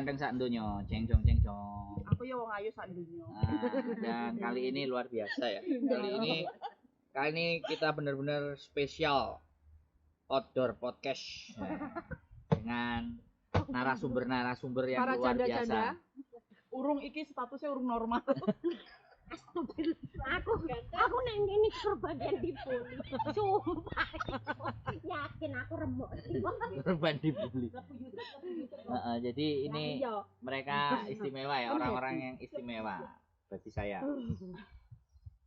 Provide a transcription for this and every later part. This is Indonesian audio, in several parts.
ganteng sak donya, cengcong. Aku ya wong ayu sak dunya. Dan kali ini luar biasa ya. Kali ini kita benar-benar spesial outdoor podcast dengan narasumber yang para luar janda-janda. biasa. Urung iki statusnya urung normal. Aku neng ini korban dibully. Sumpah. Yakin aku remuk. Korban dibully. Jadi ini mereka istimewa ya, orang-orang yang istimewa bagi saya.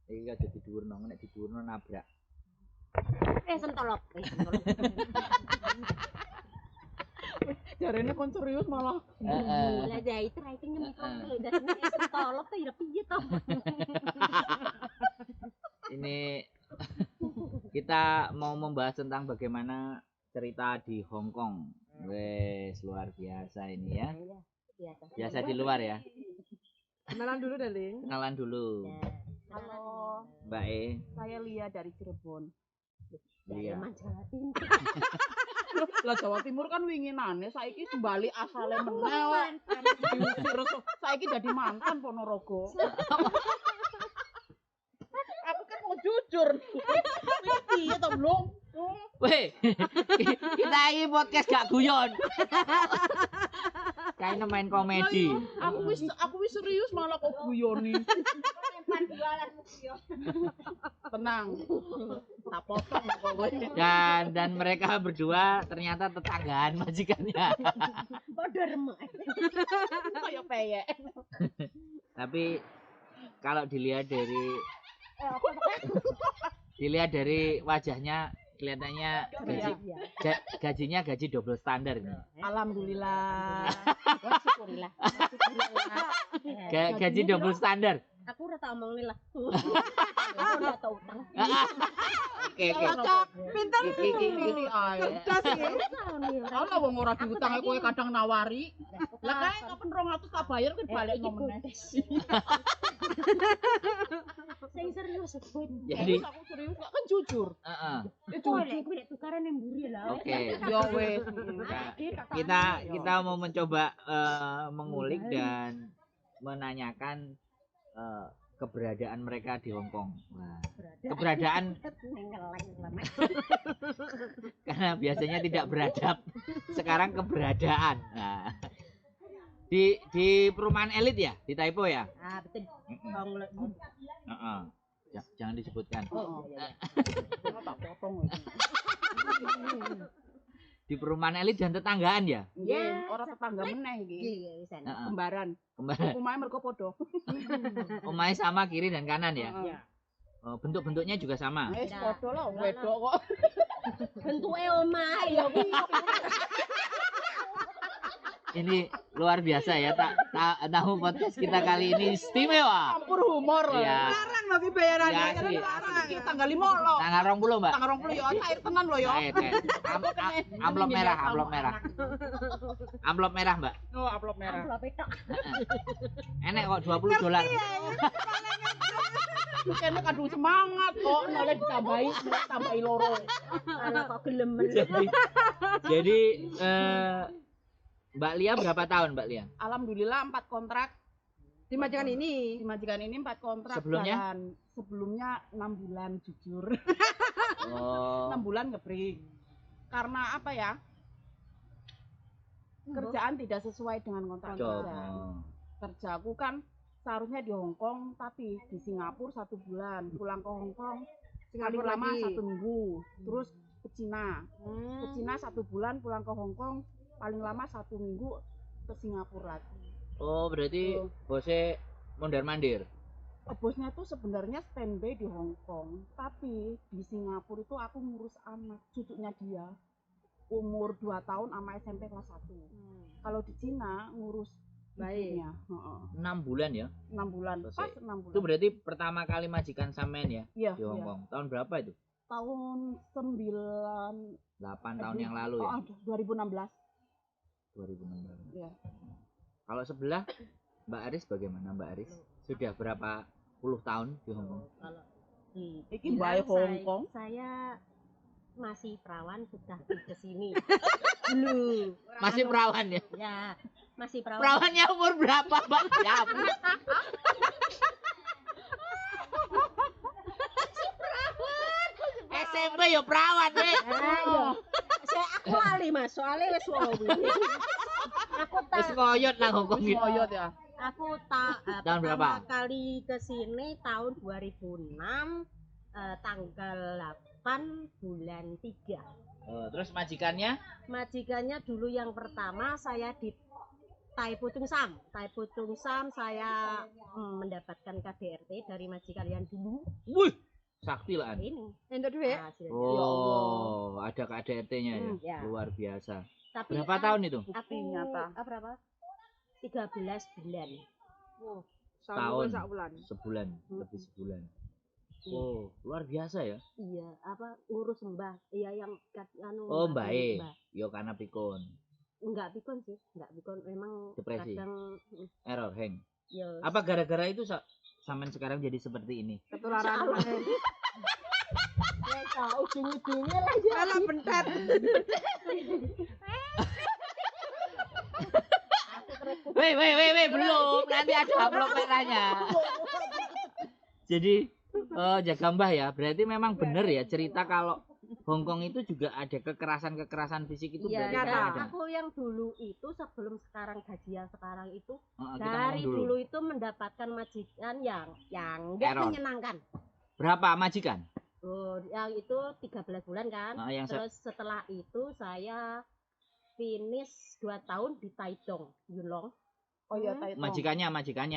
Iki gak jadi diurno, nek diurno nabrak. Sentolop. Jarene kon serius malah. Lah dari itu ratingnya mikro dan sentolop tuh ya piye toh. Ini kita mau membahas tentang bagaimana cerita di Hong Kong. Wes luar biasa ini ya. Biasa di luar ya. Kenalan dulu, Darling. Kenalan dulu. Halo, Mbak E. saya Lia dari Cirebon. Iya. Jawa Timur. Lah Jawa Timur kan winginane saiki sembali asale meneh kok. Saiki dadi mantan Ponorogo. Aku kan mau jujur. Piye to, Blong? Weh. Kita ini podcast gak guyon. Kayaknya main komedi. Aku wis serius malah kok guyoni. Tenang. Tak potong pokoknya. Dan mereka berdua ternyata tetanggaan majikannya. Padha remek. Kayak peyek. Tapi kalau dilihat dari wajahnya kelihatannya gajinya gaji double standar nih. Alhamdulillah. Syukurillah. Gaji double standar. Aku udah tak omongin lah. Aku udah tau utang. Oke. Pinter iki ae. Ana wong ora diutang kowe kadang nawari. Lah kae kapan 200 tak bayar kowe balik meneh. Sing serius sebut. Jadi aku serius kan jujur. heeh. Jujur aku nek tukaran yang mburi lah. Oke. Ya wes. Kita mau mencoba mengulik dan menanyakan keberadaan mereka di Hong Kong. Nah, keberadaan karena biasanya tidak beradab. Sekarang keberadaan. Nah, di perumahan elit ya, di Taipo ya. Ah betul. Jangan disebutkan. Tak potong. Di perumahan elit dan tetanggaan ya. Nggih, ora tetangga meneh iki. Kembaran. Omahe mergo padha. Omahe sama kiri dan kanan ya. Iya. Bentuk-bentuknya juga sama. Wis padha lah wedok kok. Bentuke omah ya kuwi. Ini luar biasa ya, tahu podcast kita kali ini istimewa. Campur humor. Iya. Larang lho ki bayarannya. Ya, sih. Iki tanggal 5 lho. Tanggal 20, Mbak. Tanggal 20 ya cair tenan lho ya. Amplop merah. Amplop merah, Mbak. Oh, amplop merah. Amplop petok. Enek kok $20. Kene kadung semangat kok noleh tambahi loro. Ana kok gelemen. Jadi Mbak Lia berapa tahun, Mbak Lia? Alhamdulillah 4 kontrak. Di majikan ini 4 kontrak. Sebelumnya? Sebelumnya 6 bulan jujur. Oh. 6 bulan ngebreak. Karena apa ya? Kerjaan tidak sesuai dengan kontrak kerja. Kerjaku kan seharusnya di Hong Kong, tapi di Singapura 1 bulan. Pulang ke Hong Kong paling lama 1 minggu. Terus ke Cina. Ke Cina 1 bulan, pulang ke Hong Kong paling lama 1 minggu ke Singapura lagi. Oh, berarti bosnya mondar-mandir. Bosnya tuh sebenarnya standby di Hong Kong, tapi di Singapura itu aku ngurus anak cucunya dia. Umur 2 tahun sama SMP kelas 1. Kalau di Cina ngurus bayinya. 6 bulan ya? 6 bulan. Selesai. Pas 6 bulan. Itu berarti pertama kali majikan sampean ya? Iya, di Hong Kong. Tahun berapa itu? Tahun 8 tahun yang lalu ya? 2016. 2016. Iya. Kalau sebelah Mbak Aris bagaimana, Mbak Aris? Sudah berapa puluh tahun di Hong Kong? Kalau Iki bae Hong Kong. Saya masih perawan sudah ke sini. Lu. Masih perawan ya? Ya, masih perawan. Perawannya umur berapa, Mbak? Ya. SMP ya perawan, Dek. Ayo. Aku lali Mas, soalnya wis suwi. Aku Wis tak koyot nang Hongkong gitu. Koyot ya. aku tak Tahun berapa? pertama kali ke sini tahun 2006 tanggal 8 bulan 3. Oh, terus majikannya? Majikannya dulu yang pertama saya di Tai Putung Sam. Tai Putung Sam saya mendapatkan KDRT dari majikan yang dulu Wih, sakti lah. ini. Entuk duit. Hasilnya. Oh, ada KDRT-nya ya. Ya. Luar biasa. Tapi Berapa tahun itu? Aku Nyata. berapa? 13 bulan. Oh, Tahun. sak bulan. Sebulan, lebih sebulan. Oh, luar biasa ya. Iya, apa ngurus Mbah. Iya yang anu. Oh, Mbah, baik. Mbah. Yo karena pikun. Enggak pikun sih, enggak pikun. Memang Depresi. kadang Error hang. ya Apa gara-gara itu sampean sekarang jadi seperti ini? Ketularan meneh. ya ujung-ujungnya lah ya. Alah bentar. Weh, belum. Nanti ada amplop merahnya. Jadi, jaga Mbah ya. Berarti memang benar ya cerita kalau Hongkong itu juga ada kekerasan fisik itu Iya, berarti nyata. memang ada. aku yang dulu itu sebelum sekarang gajian sekarang itu Kita dari ngomong dulu itu mendapatkan majikan yang enggak Error. menyenangkan. Berapa majikan? Oh, yang itu 13 bulan kan. Yang Terus setelah itu saya finish 2 tahun di Taichung, Yulong. Oh iya, Taito. majikannya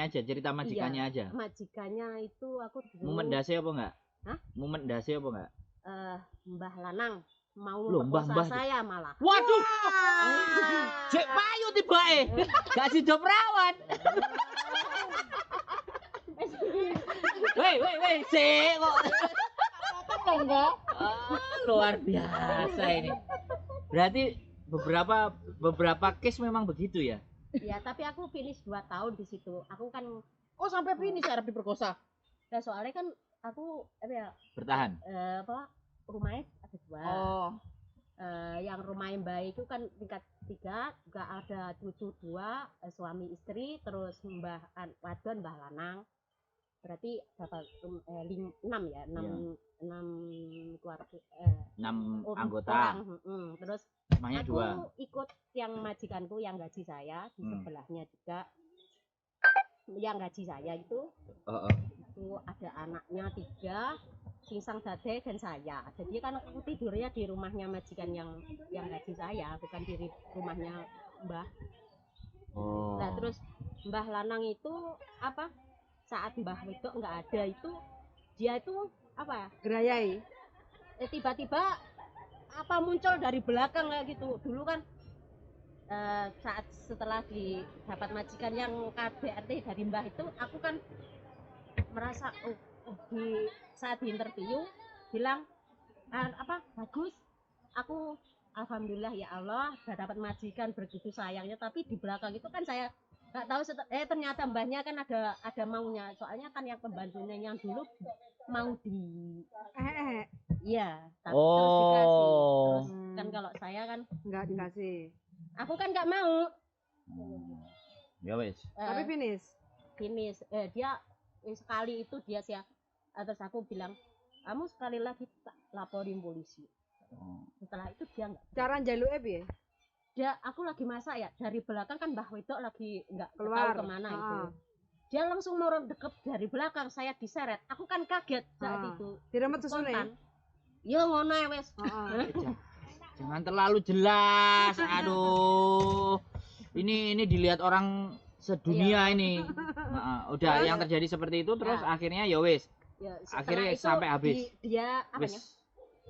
aja, cerita majikannya aja. Majikannya itu aku dulu Mumet dasi apa enggak? Hah? Mumet dasi apa enggak? Mbah Lanang mau Loh, memperkosa Mbah. saya malah. Waduh, cek payu tibae. Gak sido perawan. Weh, cek kok. Enggak. Luar biasa ini. Berarti beberapa case memang begitu ya? Ya, tapi aku finish 2 tahun di situ. Aku kan Oh, sampai finish harap diperkosa. nah soalnya kan aku Bertahan. rumahnya ada 2. Oh. Yang rumah yang baik itu kan tingkat 3, juga ada cucu 2, suami istri, terus Mbah Wadon, Mbah Lanang. Berarti berapa? 6 ya, 6 keluarga 6 anggota. orang. Terus Rumahnya aku 2. ikut yang majikanku yang gaji saya di sebelahnya juga. Yang gaji saya itu ada anaknya 3, Singsang Dade dan saya. Jadi kan aku tidurnya di rumahnya majikan yang gaji saya, bukan di rumahnya Mbah. Oh. Nah, terus Mbah Lanang itu saat Mbah itu enggak ada itu dia itu Gerayai. tiba-tiba muncul dari belakang kayak gitu. Dulu kan saat setelah dapat majikan yang KDRT dari Mbah itu, aku kan merasa saat di interview bilang bagus, aku alhamdulillah ya Allah udah dapat majikan begitu sayangnya. Tapi di belakang itu kan saya nggak tahu ternyata Mbahnya kan ada maunya, soalnya kan yang pembantunya yang dulu mau iya tapi terus dikasih. Terus kan kalau saya kan Enggak dikasih. aku kan nggak mau. Ya wes. Tapi finish dia sekali itu dia sih. Terus aku bilang kamu sekali lagi tak laporin polisi. Setelah itu dia nggak. Cara njaluke piye? Aku lagi masak ya, dari belakang kan Mbah Wedok lagi nggak Keluar. tahu kemana itu. Dia langsung mau deket dari belakang, saya diseret. Aku kan kaget saat itu. Diremet susune. Spontan. Yo ngono ya wes. Jangan terlalu jelas. Aduh. Ini dilihat orang sedunia ini. Udah yang terjadi seperti itu terus akhirnya ya wes. Ya, Akhirnya itu sampai habis. Dia apanya?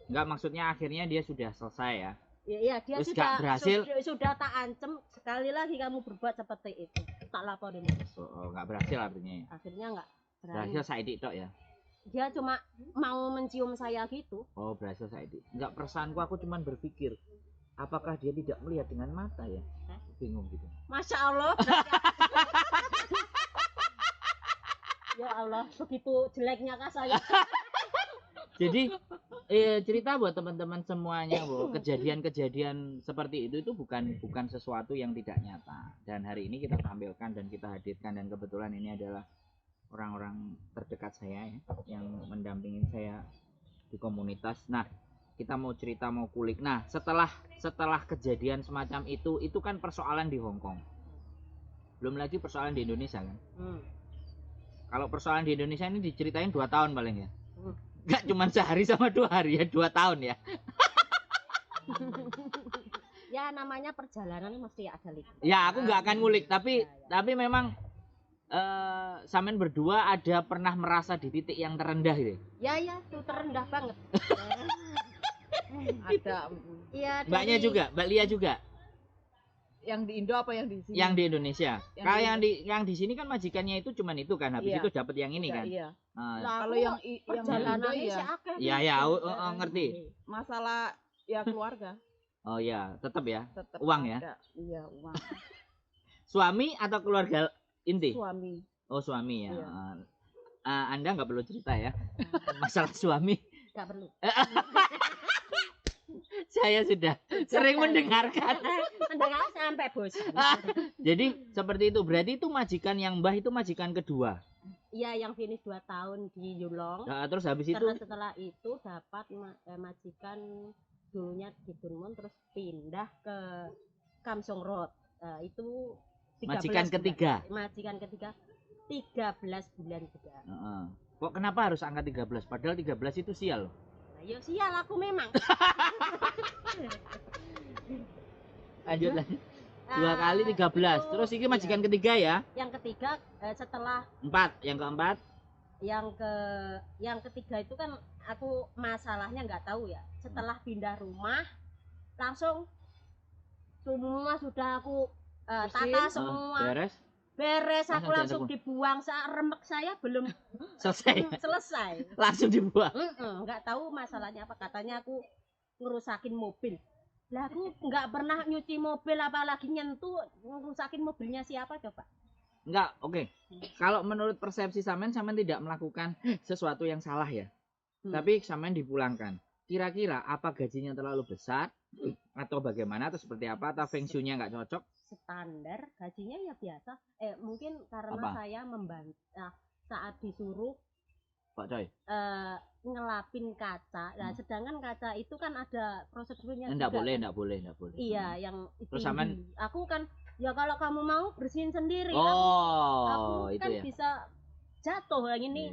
Enggak, maksudnya akhirnya dia sudah selesai ya. Iya, dia Wis gak berhasil. sudah tak ancam sekali lagi kamu berbuat seperti itu. Tak laporin. Enggak berhasil artinya. Akhirnya enggak Berhasil Saidi tok ya. Dia cuma mau mencium saya gitu. Oh, berhasil Saidi. Enggak, perasaanku aku cuman berpikir apakah dia tidak melihat dengan mata ya? Bingung gitu. Masya Allah. Ya Allah, begitu jeleknya kah saya. Jadi cerita buat teman-teman semuanya bahwa kejadian-kejadian seperti itu bukan sesuatu yang tidak nyata. Dan hari ini kita tampilkan dan kita hadirkan, dan kebetulan ini adalah orang-orang terdekat saya ya, yang mendampingin saya di komunitas. Nah, kita mau cerita, mau kulik. Nah, setelah kejadian semacam itu kan persoalan di Hong Kong. Belum lagi persoalan di Indonesia kan. Kalau persoalan di Indonesia ini diceritain 2 tahun paling ya. Nggak cuma sehari sama 2 hari ya, 2 tahun ya. Ya namanya perjalanan mesti ada liku. Ya aku nggak akan ngulik, tapi Ya. memang Samen berdua ada pernah merasa di titik yang terendah gitu. Ya itu terendah banget. Ada Iya. Mbaknya juga, Mbak Lia juga. yang di Indo apa yang di sini? Yang di Indonesia. Yang Kalau di yang di sini kan majikannya itu cuman itu kan, habis Iya. itu dapat yang ini Iya, kan. Iya. Nah, Kalau yang di perjalanan Indo ini ya ya ya ngerti. masalah ya keluarga Oh ya, tetap ya. tetap Uang ya? ada. Iya, uang. Suami atau keluarga inti? Suami. Oh, suami ya. Iya. Anda nggak perlu cerita ya. Masalah suami. Nggak perlu. Saya sudah sering mendengarkan. Mendengar sampai bosan. Jadi seperti itu. Berarti itu majikan yang Mbah itu majikan kedua. Iya, yang finish 2 tahun di Yulong. Nah, terus habis itu Karena setelah itu dapat majikan dulunya di Dunmun, terus pindah ke Kamsong Road. Itu 13 majikan bulan. ketiga. Majikan ketiga 13 bulan juga. Kok kenapa harus angka 13? Padahal 13 itu sial. Nah, ya sial aku memang. Lanjut. 2 kali 13. Itu, Terus ini majikan iya. ketiga ya. Yang ketiga setelah 4. Yang keempat. yang ketiga itu kan aku masalahnya nggak tahu ya. Setelah pindah rumah langsung semua sudah aku tata semua. Beres aku langsung dibuang. Remek saya belum selesai. Langsung dibuang. Nggak tahu masalahnya apa, katanya aku ngerusakin mobil. Lah aku nggak pernah nyuci mobil, apalagi nyentuh ngerusakin mobilnya siapa coba? Enggak, oke. Kalau menurut persepsi Samen tidak melakukan sesuatu yang salah ya. Tapi Samen dipulangkan. Kira-kira apa gajinya terlalu besar atau bagaimana, atau seperti apa, atau feng shui-nya nggak cocok? Standar gajinya ya biasa. Mungkin karena Apa? saya membantu saat disuruh Pak Coy. ngelapin kaca. Nah, sedangkan kaca itu kan ada prosedurnya Enggak juga. boleh. Iya, yang Terus tinggi. Samen? Aku kan ya kalau kamu mau bersihin sendiri. Oh, aku itu kan ya. bisa jatuh yang ini.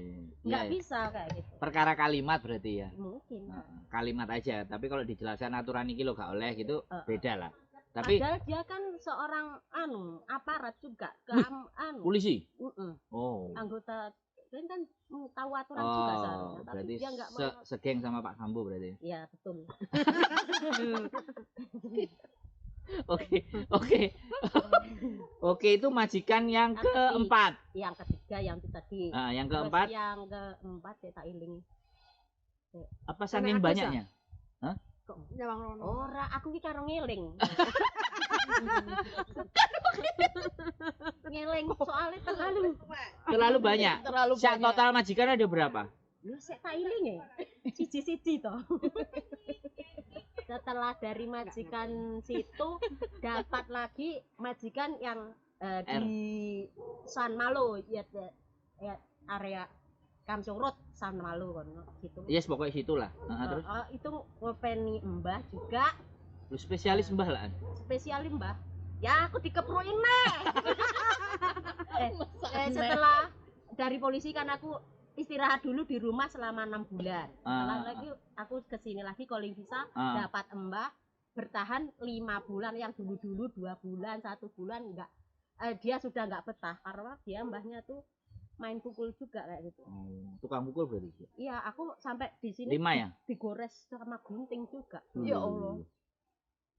Nggak Iya. bisa kayak gitu. Perkara kalimat berarti ya. Mungkin. Kalimat aja, tapi kalau dijelaskan aturan iki lo gak oleh gitu beda lah. Tapi padahal dia kan seorang aparat juga polisi. Oh. Anggota kan tahu aturan juga seharusnya, tapi berarti dia nggak mau. segeng sama Pak Sambo berarti. Iya, betul. Oke, itu majikan yang keempat. Yang ketiga yang itu tadi. Yang keempat. Yang keempat saya tak iling. Apa saking banyaknya? Kok ora, aku ki karo ngeling. Ngeling soalnya terlalu banyak. Total majikan ada berapa? Lu sik tak iling ya. Siji-siji toh. Setelah dari majikan situ dapat lagi majikan yang di San Malo ya area Kamsong Road San Malo kono gitu. Yes, pokoknya situlah. Terus itu ngopeni Mbah juga. Lu spesialis Mbah lah. Spesialis Mbah. Ya aku dikeproin meh. Setelah dari polisi kan aku istirahat dulu di rumah selama 6 bulan. Setelah lagi aku kesini lagi calling visa, dapat Mbah bertahan 5 bulan, yang dulu 2 bulan, 1 bulan enggak. Dia sudah enggak betah karena dia Mbahnya tuh main pukul juga kayak gitu. Tukang pukul berarti. Iya, aku sampai di sini 5 ya? Digores sama gunting juga. Ya Allah.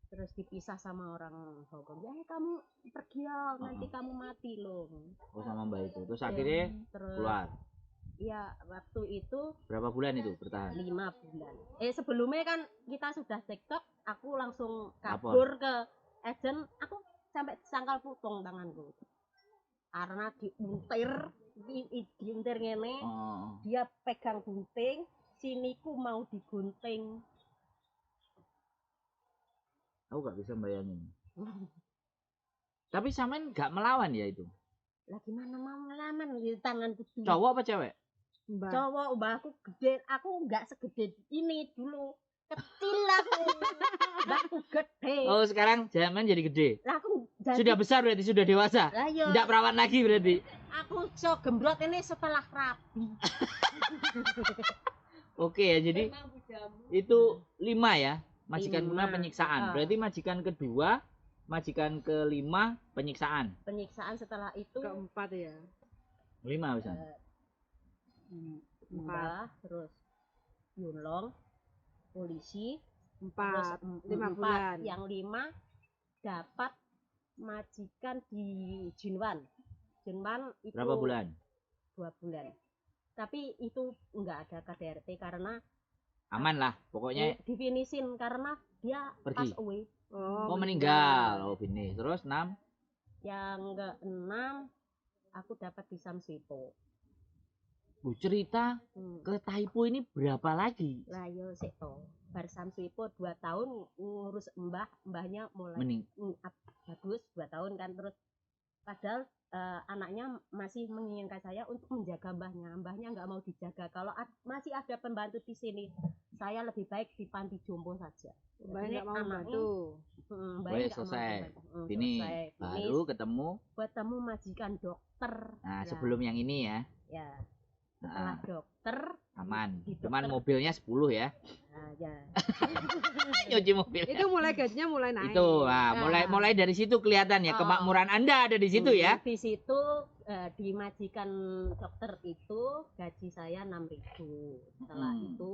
Terus dipisah sama orang Hongkong. Ya kamu pergi ya, nanti kamu mati loh. Oh, sama Mbak itu. Terus akhirnya keluar. Iya, waktu itu berapa bulan itu bertahan? 5 bulan. Sebelumnya kan kita sudah cekcok, aku langsung kabur ke agent, aku sampai sangkal putung tanganku. Karena diuntir ngene, dia pegang gunting, siniku mau digunting. Aku gak bisa bayangin. Tapi sampean gak melawan ya itu? Lah gimana mau ngelaman di tanganku dulu. Cowok apa cewek? Mbak. Cowok, mbakku gede, aku enggak segede ini dulu. Kecil aku. Mbakku gede. Oh sekarang zaman jadi gede. Lah aku jadi, Sudah besar berarti, sudah dewasa. lah iya, Tidak perawan lagi berarti. aku so gembrot ini setelah rapi. Oke ya, jadi itu 5 ya. Majikan 5 5. penyiksaan. Ah. Berarti majikan kedua, majikan kelima penyiksaan. Penyiksaan setelah itu Keempat ya. 5 bisa. Mbah, terus Yulong, polisi, Empat. terus 5 bulan. Yang 5 dapat majikan di Jinwan. Jinwan itu Berapa bulan? 2 bulan. Tapi itu enggak ada KDRT karena Aman lah, pokoknya difinisin karena dia Pergi. pass away. oh meninggal. Oh ini. Terus 6. Yang ke-6 aku dapat di Samswipo. Bu cerita ke Taipo ini berapa lagi? Lah yo sik to. Bar Samswipo 2 tahun ngurus mbahnya mulai Mening. bagus 2 tahun kan, terus padahal anaknya masih menginginkan saya untuk menjaga mbahnya nggak mau dijaga. Kalau masih ada pembantu di sini, saya lebih baik di panti jompo saja. Mbaknya nggak mau anaknya, bantu. mbahnya nggak mau selesai. membantu. Ini Selesai. baru ketemu. Bertemu majikan dokter. Nah Ya, sebelum yang ini ya. ya setelah Nah, dokter aman. di Cuman dokter. mobilnya 10 ya. Nah, ya. Nyuci mobil. Itu mulai gajinya mulai naik. Itu nah, mulai dari situ kelihatan ya Oh. kemakmuran Anda ada di situ ya. Di situ di majikan dokter itu gaji saya 6.000. Setelah itu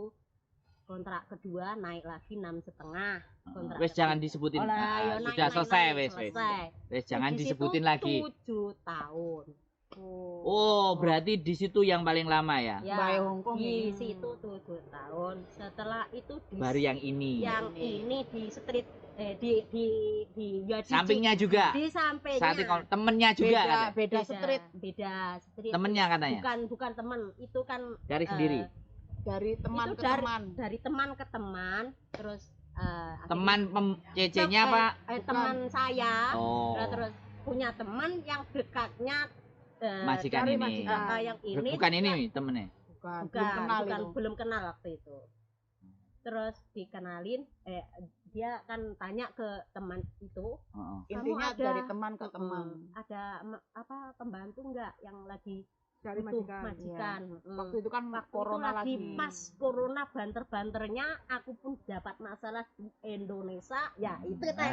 kontrak kedua naik lagi 6,5. Kontrak Wes jangan ketiga. disebutin. Oh lah, Ah, ayo, sudah selesai wes. selesai. Wes jangan Di situ disebutin lagi. 7 tahun. Oh, berarti di situ yang paling lama ya. Ya, Mbak Hongkong di ya. situ 7 tahun. Setelah itu di Baru yang ini. yang ini di street di ya di Sampingnya juga. di sampingnya. Saat temennya juga Beda, katanya. beda street. Beda street. Temennya katanya. Bukan teman, itu kan Dari sendiri. Dari teman itu ke teman. dari teman ke teman, terus Teman CC-nya apa? teman saya. Oh. Terus punya teman yang dekatnya Majikan cari ini. majikan. yang ini Bukan ini temennya. Bukan. bukan, Belum kenal bukan, itu. belum kenal waktu itu. Terus dikenalin, dia kan tanya ke teman itu, Heeh. Intinya Kamu ada- dari teman ke teman. ada apa pembantu enggak yang lagi Cari butuh majikan. majikan. Waktu itu kan Waktu corona itu lagi lagi. pas corona banter-banternya, aku pun dapat masalah di Indonesia, ya itu tadi.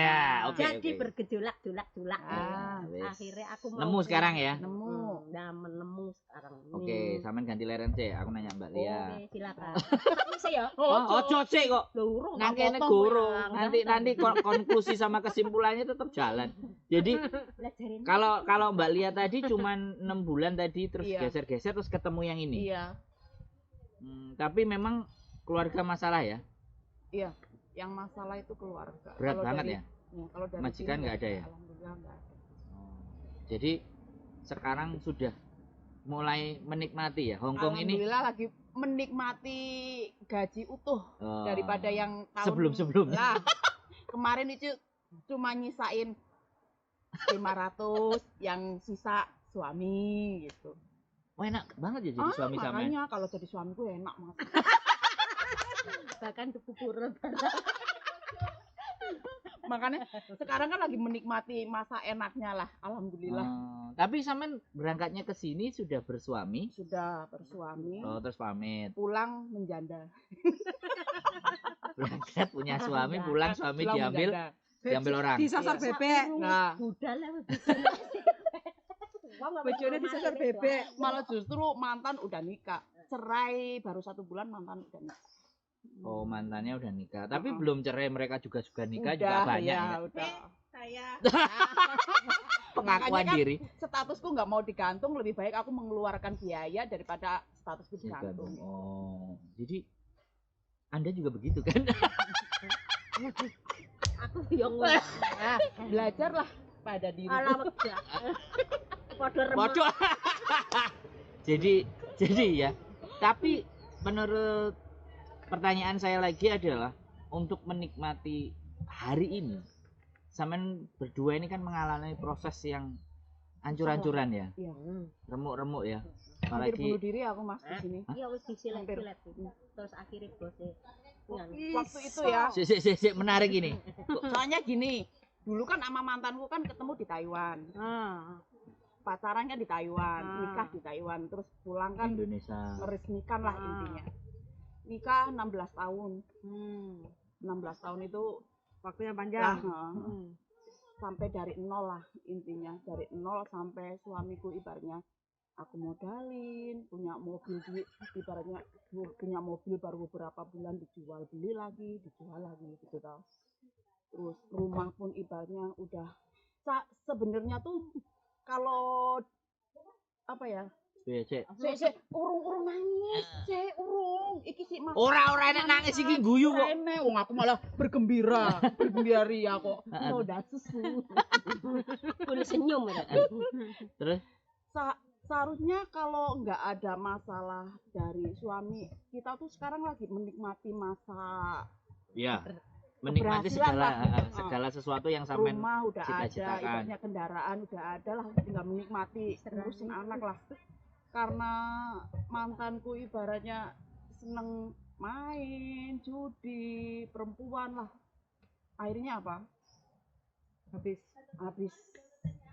ya, oke, Jadi oke. bergejolak-jolak. Ah, wes. Akhirnya aku mau Nemu sekarang ya. Nemu. Nah, menemu sekarang. Oke, sampean ganti leren sih. Aku nanya Mbak Lia. Oke, silakan. Tapi sih ya. Oh, ojo sih kok. Loh, urung Nang tak kene potong guru. ya. Nanti konklusi sama kesimpulannya tetap jalan. Jadi Belajarin. kalau Mbak Lia tadi cuman 6 bulan tadi terus Iya. geser-geser terus ketemu yang ini. Iya. Tapi memang keluarga masalah ya. Iya. Yang masalah itu keluarga. Berat Kalau banget dari- ya. Kalau dari Majikan sini nggak ada ya? Alhamdulillah nggak ada. Jadi sekarang sudah mulai menikmati ya Hongkong ini. Alhamdulillah lagi menikmati gaji utuh Oh, daripada yang tahun sebelum-sebelumnya. lah. Kemarin itu cuma nyisain 500, yang sisa suami gitu. Oh, enak banget ya jadi suami sampean. Makanya kalau jadi suamiku enak mas. Bahkan kepupuran. Makanya sekarang kan lagi menikmati masa enaknya lah. Alhamdulillah Tapi sampean berangkatnya ke sini sudah bersuami. sudah bersuami. Oh, terus pamit. Pulang menjanda. Berangkat punya suami, pulang suami Pulang diambil menjanda. orang. Disasar Iya. bebek. Nah, Budal lah. bojone disasar bebek. Malah justru mantan udah nikah. Cerai baru 1 bulan mantan udah nikah. Oh, mantannya udah nikah. Tapi Heeh. belum cerai, mereka juga nikah juga Udah, banyak. ya, Ya. udah. Saya Pengakuan Makanya kan diri. statusku nggak mau digantung, lebih baik aku mengeluarkan biaya daripada statusku digantung. Oh, jadi Anda juga begitu kan? aku yang Nah, belajarlah pada diri. alamat ya. Podo remuk. Bodoh. jadi ya. Tapi menurut pertanyaan saya lagi adalah untuk menikmati hari ini, sampean berdua ini kan mengalami proses yang ancur-ancuran ya, Iya. remuk-remuk ya, Hampir apalagi bunuh diri aku Mas di sini. Iya wis Hampir. disilet-silet gitu. Terus akhirnya bosnya nganu. Waktu itu ya. sik menarik ini. Soalnya gini, dulu kan sama mantanku kan ketemu di Taiwan. Pacaran kan di Taiwan, nikah di Taiwan, terus pulang kan Indonesia. meresmikan lah intinya. Nikah 16 tahun. 16 tahun itu Waktunya lah, panjang. sampai dari nol lah intinya, dari nol sampai suamiku ibaratnya aku modalin, punya mobil duit, ibaratnya punya mobil baru beberapa bulan dijual beli lagi gitu tau. Terus rumah pun ibaratnya udah sebenarnya tuh kalau apa ya? Cek. Sik urung nangis, urung. Iki sik Mas. Ora enak nangis iki guyu kok. Rene, wong aku malah bergembira kok. Soda susu. Boleh senyum ya. Terus Seharusnya kalau nggak ada masalah dari suami, kita tuh sekarang lagi menikmati masa ya menikmati segala sesuatu yang sampean rumah udah ada, cita-citakan. ibaratnya kendaraan udah ada lah, tinggal menikmati ngurusin anak lah. Karena mantanku ibaratnya seneng main, judi, perempuan lah. Akhirnya apa? Habis.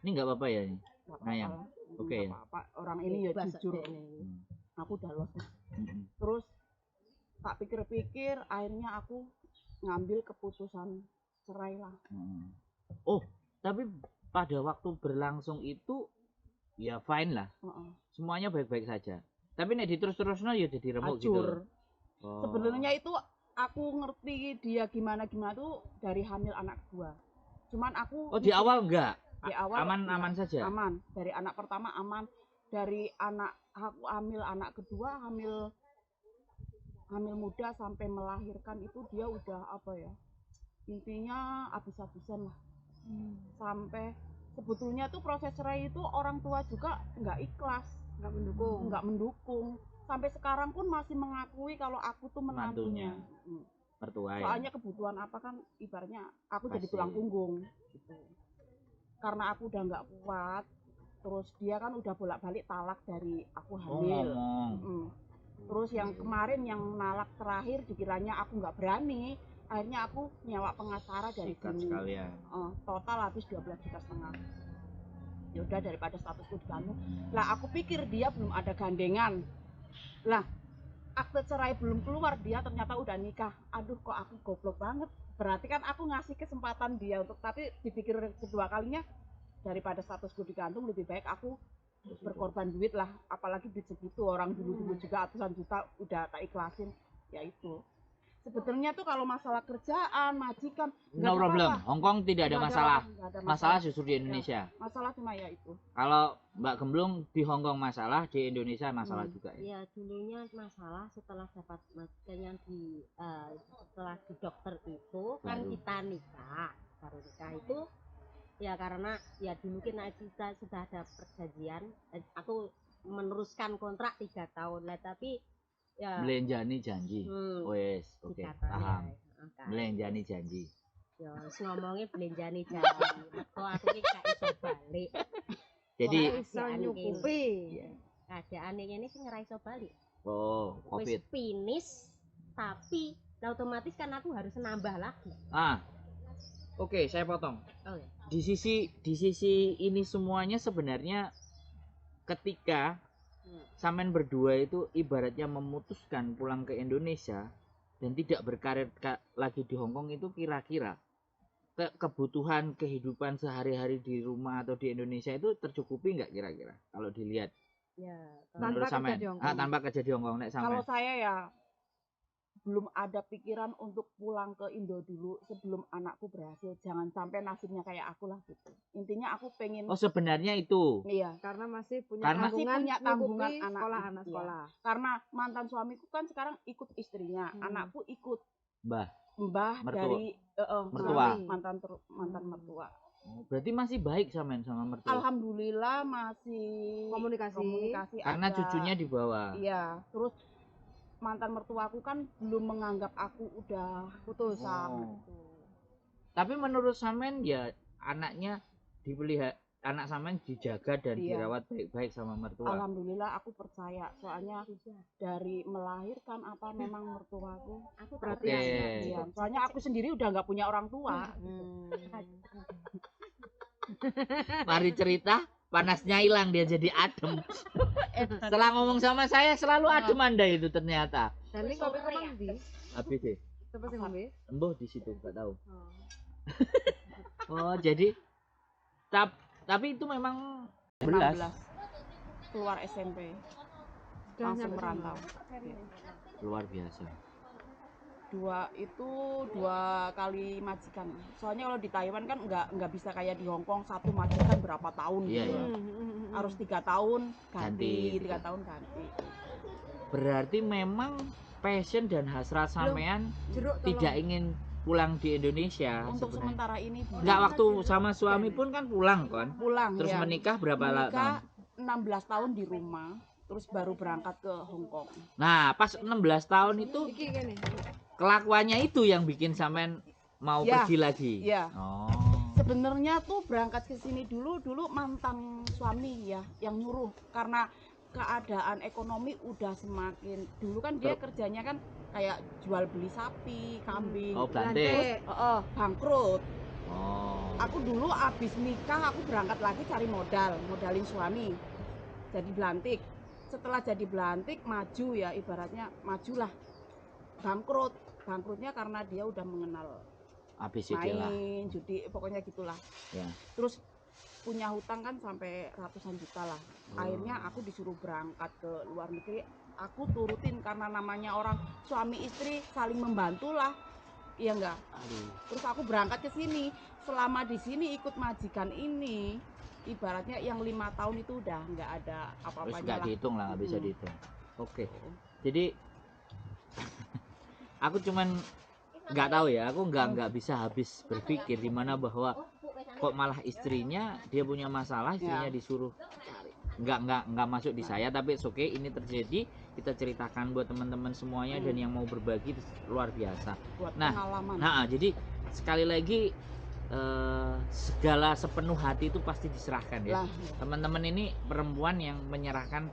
Ini nggak apa-apa ya ini. Nggak apa-apa Nayang. lah. Oke. Nggak apa-apa. Orang ini ya jujur. Aku udah lost. Terus tak pikir-pikir, akhirnya aku ngambil keputusan cerai lah. Oh, tapi pada waktu berlangsung itu ya fine lah. Semuanya baik-baik saja. Tapi nek diterus-terusno ya jadi remuk gitu. Hancur. Sebenarnya itu aku ngerti dia gimana tuh dari hamil anak gua. Cuman aku di awal enggak? Di awal aman saja. Aman. Dari anak pertama aman. Dari anak aku hamil anak kedua hamil muda sampai melahirkan itu dia udah apa ya? Intinya habis-habisan lah. Sampai sebetulnya tuh proses cerai itu orang tua juga nggak ikhlas, nggak mendukung. Sampai sekarang pun masih mengakui kalau aku tuh menantunya. Mertua ya. Soalnya kebutuhan apa kan ibaratnya aku jadi Pasti. tulang punggung gitu. Karena aku udah nggak kuat, terus dia kan udah bolak-balik talak dari aku hamil. Terus yang kemarin yang nalak terakhir dikiranya aku nggak berani, akhirnya aku nyewa pengacara dari sini. Total habis 12,5 juta. Ya udah daripada statusku diganggu. Lah aku pikir dia belum ada gandengan. Lah akte cerai belum keluar, dia ternyata udah nikah. Aduh kok aku goblok banget. Berarti kan aku ngasih kesempatan dia untuk, tapi dipikir kedua kalinya daripada statusku digantung lebih baik aku berkorban duit lah, apalagi duit segitu orang dulu juga ratusan juta udah tak ikhlasin. Ya itu sebetulnya tuh kalau masalah kerjaan majikan no problem. Hongkong tidak ada masalah. Masalah justru di Indonesia. Ya, masalah cuma ya itu. Kalau Mbak Gemblung di Hongkong masalah, di Indonesia masalah juga ya. Ya dulunya masalah setelah dapat majikan yang setelah di dokter itu kan kita nikah, baru nikah itu ya karena ya dulu kita sudah ada perjanjian, aku meneruskan kontrak 3 tahun lah, tapi ya Melenjani janji. Wes, oke, paham. Ya, Melenjani janji. Ya ngomongnya belenjani janji. Kok aku iki gak iso balik. Jadi Iso nyukupi. Keadaan ini sih ngerai iso balik. Covid. Wis finish tapi otomatis kan aku harus nambah lagi. Oke, saya potong. Oh ya. Di sisi ini semuanya sebenarnya ketika sampean berdua itu ibaratnya memutuskan pulang ke Indonesia dan tidak berkarir lagi di Hongkong, itu kira-kira kebutuhan kehidupan sehari-hari di rumah atau di Indonesia itu tercukupi nggak kira-kira kalau dilihat? Ya, menurut sampean tanpa kerja di Hongkong nek sampean. Kalau saya ya belum ada pikiran untuk pulang ke Indo dulu sebelum anakku berhasil. Jangan sampai nasibnya kayak aku lah gitu. Intinya aku pengen. Sebenarnya itu. Iya. Karena masih punya tanggungan anak sekolah. Karena mantan suamiku kan sekarang ikut istrinya, anakku ikut Mbah mertua. Dari mertua. mantan mertua. Berarti masih baik sama mertua. Alhamdulillah masih komunikasi. Karena cucunya dibawa. Iya, terus mantan mertuaku kan belum menganggap aku udah Putus. Oh. Tapi menurut sampean ya anaknya dipelihara, anak sampean dijaga dan Iya. dirawat baik-baik sama mertua. Alhamdulillah aku percaya, soalnya dari melahirkan apa memang mertuaku Aku Perhatian. Oke. iya. Soalnya aku sendiri udah nggak punya orang tua. Mari cerita, panasnya hilang dia jadi adem. Setelah ngomong sama saya selalu adem Anda itu ternyata. Dan ini kopi kapan di? Habis deh. Coba sih ngombe. Embuh di situ nggak tahu. Oh, jadi tapi itu memang 16 keluar SMP Udah langsung nyampe merantau. luar biasa. Dua kali majikan. Soalnya kalau di Taiwan kan nggak bisa kayak di Hong Kong satu majikan berapa tahun Iya, gitu. iya. Harus 3 tahun ganti, Ganti. 3 tahun ganti. Berarti memang passion dan hasrat sampean Jeruk tidak ingin pulang di Indonesia Untuk sebenarnya. sementara ini Enggak, waktu sama suami pun kan pulang kan. pulang Terus ya. menikah berapa tahun? Menikah 16 tahun di rumah, terus baru berangkat ke Hong Kong. Nah, pas 16 tahun itu Iki gini. kelakuannya itu yang bikin sampean mau Ya, pergi lagi. ya. Oh. Sebenarnya tuh berangkat ke sini dulu mantan suami ya yang nyuruh, karena keadaan ekonomi udah semakin, dulu kan dia kerjanya kan kayak jual beli sapi, kambing. Oh, Terus, Bante. bangkrut. Oh. Aku dulu abis nikah aku berangkat lagi cari modalin suami. Jadi belantik. Setelah jadi belantik maju ya, ibaratnya majulah. Bangkrutnya karena dia udah mengenal Habis itu lah. main, judi, pokoknya gitulah. Ya. Terus punya hutang kan sampai ratusan juta lah. Akhirnya aku disuruh berangkat ke luar negeri. Aku turutin karena namanya orang suami istri saling membantu lah. Iya enggak? Aduh. Terus aku berangkat ke sini. Selama di sini ikut majikan ini, ibaratnya yang 5 tahun itu udah nggak ada Terus apa-apanya nggak lah. dihitung lah, nggak bisa Mm. dihitung. Oke. Jadi aku cuman nggak tahu ya, aku nggak bisa habis berpikir di mana bahwa kok malah istrinya dia punya masalah, istrinya Ya. disuruh nggak masuk di saya, tapi oke, ini terjadi, kita ceritakan buat teman-teman semuanya dan yang mau berbagi itu luar biasa. Buat Nah, pengalaman. Nah, jadi sekali lagi segala sepenuh hati itu pasti diserahkan ya. Lah, Teman-teman ini perempuan yang menyerahkan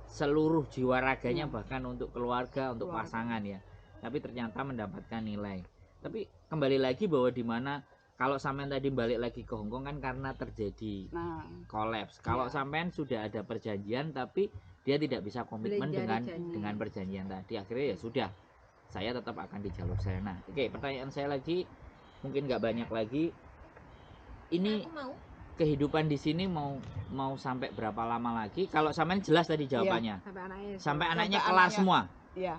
seluruh jiwa raganya bahkan untuk keluarga, untuk Keluarga. pasangan ya. Tapi ternyata mendapatkan nilai. Tapi kembali lagi bahwa di mana kalau sampean tadi balik lagi ke Hong Kong kan karena terjadi nah, kolaps. Kalau Iya. sampean sudah ada perjanjian tapi dia tidak bisa komitmen Belum dengan jadi janji. dengan perjanjian tadi, akhirnya ya sudah, saya tetap akan di jalur saya. Nah, oke, pertanyaan saya lagi mungkin nggak banyak lagi. Ini Aku mau kehidupan di sini mau sampai berapa lama lagi? Kalau sampean jelas tadi jawabannya. Sampai anaknya. Sampai anaknya Sampai kelar anaknya. semua. ya.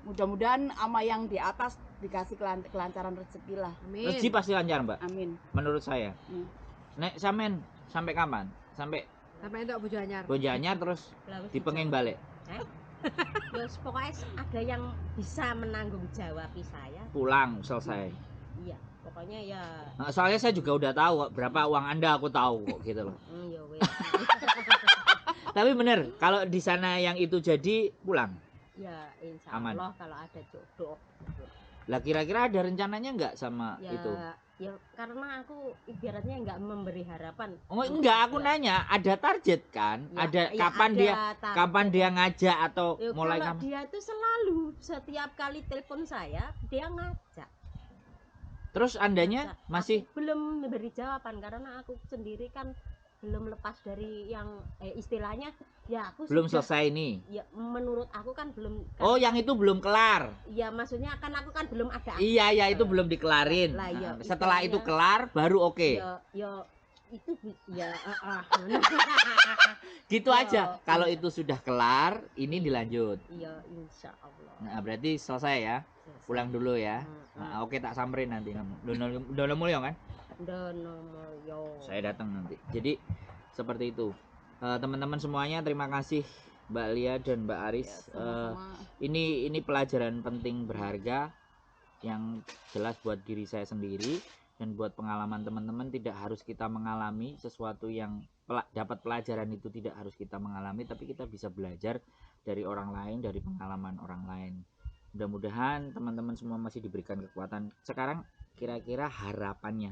Mudah-mudahan sama yang di atas dikasih kelancaran rezeki lah. Amin. Rezeki pasti lancar, Mbak. Amin. Menurut saya. Hmm. Nek sampean sampai kapan? Sampai Sampai entuk bojo anyar. Bonjanya terus Lalu dipenging balik. ya pokoknya ada yang bisa menanggung jawabi saya. Pulang selesai. Iya, pokoknya ya Nah, soalnya saya juga udah tahu kok berapa uang Anda, aku tahu kok gitu loh. ya wes. Tapi bener, kalau di sana yang itu jadi pulang. Ya insya Aman. Allah kalau ada jodoh. Lah kira-kira ada rencananya nggak sama Ya, itu? ya karena aku ibaratnya nggak memberi harapan. Oh enggak, aku nanya, ada target kan? Ya, Ada ya kapan ada dia target. kapan dia ngajak atau Ya, mulai kalau kapan? dia itu selalu setiap kali telepon saya dia ngajak. Terus andanya Ngajak. masih Aku belum memberi jawaban karena aku sendiri kan belum lepas dari yang istilahnya ya aku belum sudah- selesai nih. Ya menurut aku kan belum. Oh, yang itu belum kelar. Ya maksudnya kan aku kan belum ada. Iya, ya itu belum dikelarin. Lah, iya, Nah, setelah itu istilahnya- kelar baru oke. Ya itu ya Gitu Ya, aja. Kalau iya. itu sudah kelar, ini dilanjut. Iya insya Allah. Nah, berarti selesai ya. Pulang dulu ya. Nah, oke, tak samperin nanti kamu. Dono mulyo kan? Donomulyo. Saya datang nanti. Jadi seperti itu. Teman-teman semuanya, terima kasih Mbak Lia dan Mbak Aris. Sama-sama. Ini pelajaran penting berharga yang jelas buat diri saya sendiri Dan buat pengalaman teman-teman, tidak harus kita mengalami sesuatu yang dapat pelajaran itu, tidak harus kita mengalami, tapi kita bisa belajar dari orang lain, dari pengalaman orang lain. Mudah-mudahan teman-teman semua masih diberikan kekuatan. Sekarang kira-kira harapannya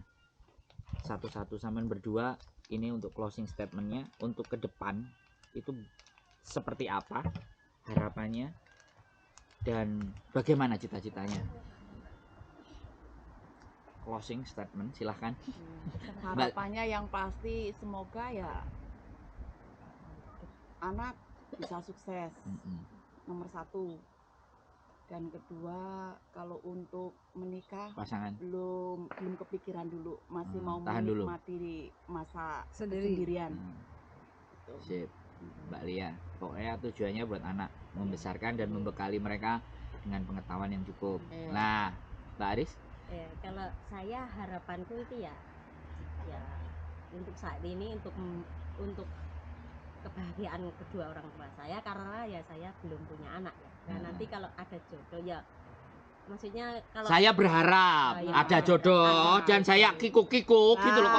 satu-satu sampean berdua ini untuk closing statementnya untuk ke depan itu seperti apa harapannya dan bagaimana cita-citanya. Closing statement silahkan. Harapannya yang pasti semoga ya anak bisa sukses, nomor 1. Dan kedua, kalau untuk menikah Pasangan belum kepikiran dulu, masih mau tahan dulu. menikmati masa Sendiri. sendirian. Sip, Mbak Lia. Pokoknya tujuannya buat anak, membesarkan dan membekali mereka dengan pengetahuan yang cukup. Nah, Mbak Aris? Ya, kalau saya harapanku itu ya untuk saat ini untuk kebahagiaan kedua orang tua saya, karena ya saya belum punya anak ya. Dan nanti kalau ada jodoh ya, maksudnya kalau Saya berharap ya, ada jodoh dan saya kikuk-kikuk gitu loh,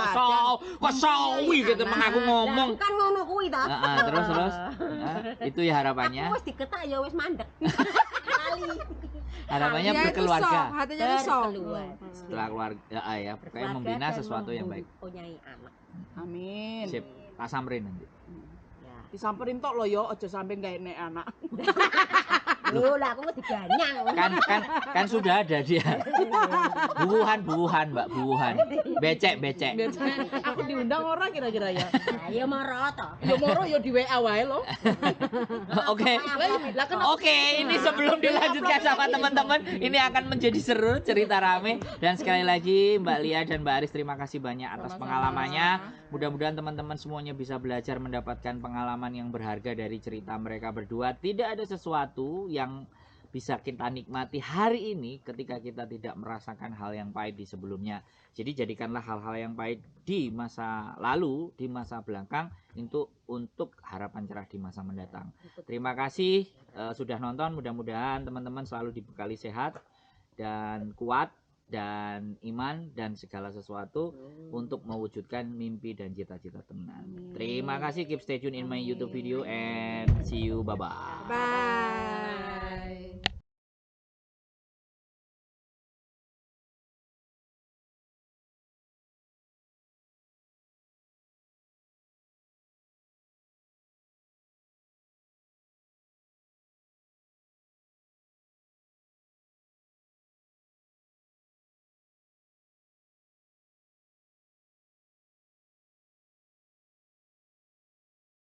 kok sawi gitu mengaku ngomong. kan ngono kuwi ta. Terus itu ya harapannya. Aku wis diketak ya wis mandek. Kali. Harapannya Dia itu berkeluarga. soft, hatinya itu soft. Setelah keluarga ya, pokoknya membina sesuatu yang baik. Punyai anak. Amin. Sip, tak samperin nanti. Ya. Disamperin tok lo yo, aja sampai nggak enek anak. Loh, lah aku mesti ganyang. Kan sudah ada dia. Buuhan Mbak, buuhan. Becek. Aku diundang orang kira-kira ya. Ayo moro to. Yo moro yo di WA wae lo. Oke. Oke, ini sebelum dilanjutkan sama teman-teman, ini akan menjadi seru, cerita rame. Dan sekali lagi Mbak Lia dan Mbak Aris, terima kasih banyak atas pengalamannya. Mudah-mudahan teman-teman semuanya bisa belajar mendapatkan pengalaman yang berharga dari cerita mereka berdua. Tidak ada sesuatu yang bisa kita nikmati hari ini ketika kita tidak merasakan hal yang pahit di sebelumnya. Jadi jadikanlah hal-hal yang pahit di masa lalu, di masa belakang untuk harapan cerah di masa mendatang. Terima kasih sudah nonton. Mudah-mudahan teman-teman selalu dibekali sehat dan kuat dan iman dan segala sesuatu untuk mewujudkan mimpi dan cita-cita teman. Terima kasih, keep stay tune in my YouTube video and see you, bye-bye. Bye.